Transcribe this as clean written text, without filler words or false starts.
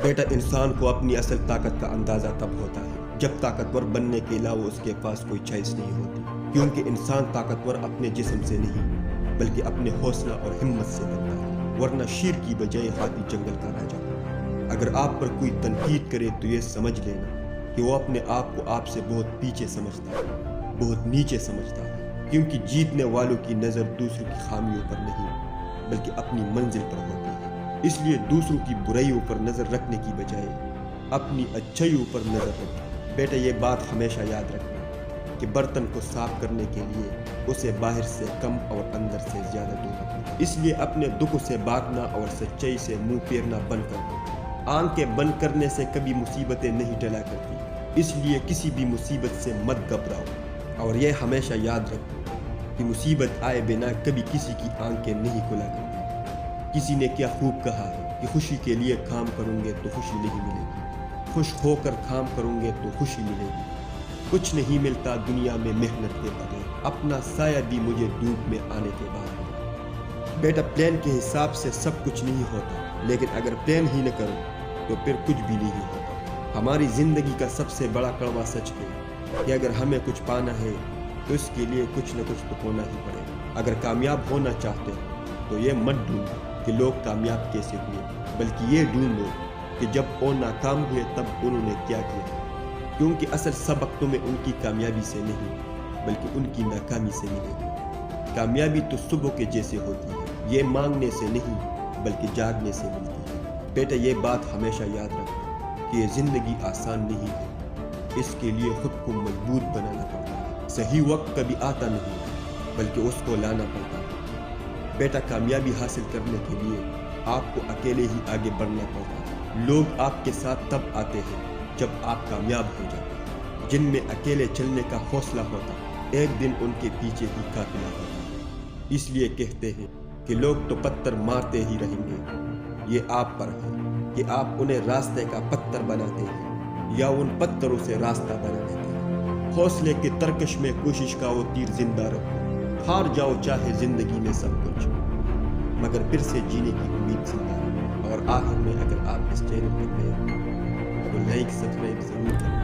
بیٹا انسان کو اپنی اصل طاقت کا اندازہ تب ہوتا ہے جب طاقتور بننے کے علاوہ اس کے پاس کوئی چوائس نہیں ہوتی، کیونکہ انسان طاقتور اپنے جسم سے نہیں بلکہ اپنے حوصلہ اور ہمت سے بنتا ہے، ورنہ شیر کی بجائے ہاتھی جنگل کا راجا ہوتا۔ اگر آپ پر کوئی تنقید کرے تو یہ سمجھ لینا کہ وہ اپنے آپ کو آپ سے بہت پیچھے سمجھتا ہے، بہت نیچے سمجھتا ہے، کیونکہ جیتنے والوں کی نظر دوسروں کی خامیوں پر نہیں بلکہ اپنی منزل پر ہوتی ہے۔ اس لیے دوسروں کی برائیوں پر نظر رکھنے کی بجائے اپنی اچھائیوں پر نظر رکھیں۔ بیٹا یہ بات ہمیشہ یاد رکھنا کہ برتن کو صاف کرنے کے لیے اسے باہر سے کم اور اندر سے زیادہ دھونا پڑتا ہے۔ اس لیے اپنے دکھ سے بھاگنا اور سچائی سے منہ پھیرنا بند کر دو۔ آنکھیں بند کرنے سے کبھی مصیبتیں نہیں ٹلا کرتی، اس لیے کسی بھی مصیبت سے مت گھبراؤ اور یہ ہمیشہ یاد رکھو کہ مصیبت آئے بنا کبھی کسی کی آنکھیں نہیں کھلا کرتی۔ کسی نے کیا خوب کہا ہے کہ خوشی کے لیے کام کروں گے تو خوشی نہیں ملے گی، خوش ہو کر کام کروں گے تو خوشی ملے گی۔ کچھ نہیں ملتا دنیا میں محنت کے بغیر، اپنا سایہ بھی مجھے دھوپ میں آنے کے بعد ملا۔ بیٹا پلان کے حساب سے سب کچھ نہیں ہوتا، لیکن اگر پلان ہی نہ کرو تو پھر کچھ بھی نہیں ہوتا۔ ہماری زندگی کا سب سے بڑا کڑوا سچ ہے کہ اگر ہمیں کچھ پانا ہے تو اس کے لیے کچھ نہ کچھ تو ہونا ہی پڑے گا۔ اگر کامیاب ہونا چاہتے ہو تو یہ مت ڈھونڈو کہ لوگ کامیاب کیسے ہوئے، بلکہ یہ ڈھونڈو کہ جب وہ ناکام ہوئے تب انہوں نے کیا کیا، کیونکہ اصل سبق تمہیں ان کی کامیابی سے نہیں بلکہ ان کی ناکامی سے ملے گی۔ کامیابی تو صبح کے جیسے ہوتی ہے، یہ مانگنے سے نہیں بلکہ جاگنے سے ملتی ہے۔ بیٹا یہ بات ہمیشہ یاد رکھنا کہ یہ زندگی آسان نہیں ہے، اس کے لیے خود کو مضبوط بنانا پڑتا ہے۔ صحیح وقت کبھی آتا نہیں بلکہ اس کو لانا پڑتا ہے۔ بیٹا کامیابی حاصل کرنے کے لیے آپ کو اکیلے ہی آگے بڑھنا پڑتا ہے۔ لوگ آپ کے ساتھ تب آتے ہیں جب آپ کامیاب ہو جاتے ہیں۔ جن میں اکیلے چلنے کا حوصلہ ہوتا ایک دن ان کے پیچھے ہی قافلہ ہوتا۔ اس لیے کہتے ہیں کہ لوگ تو پتھر مارتے ہی رہیں گے، یہ آپ پر ہے کہ آپ انہیں راستے کا پتھر بناتے ہیں یا ان پتھروں سے راستہ بنا لیتے ہیں۔ حوصلے کے ترکش میں کوشش کا وہ تیر زندہ رکھو، ہار جاؤ چاہے زندگی میں سب کچھ، مگر پھر سے جینے کی امید زندہ ہے۔ اور آخر میں اگر آپ اس چینل پر نئے ہو تو لائک سبسکرائب ضرور کریں۔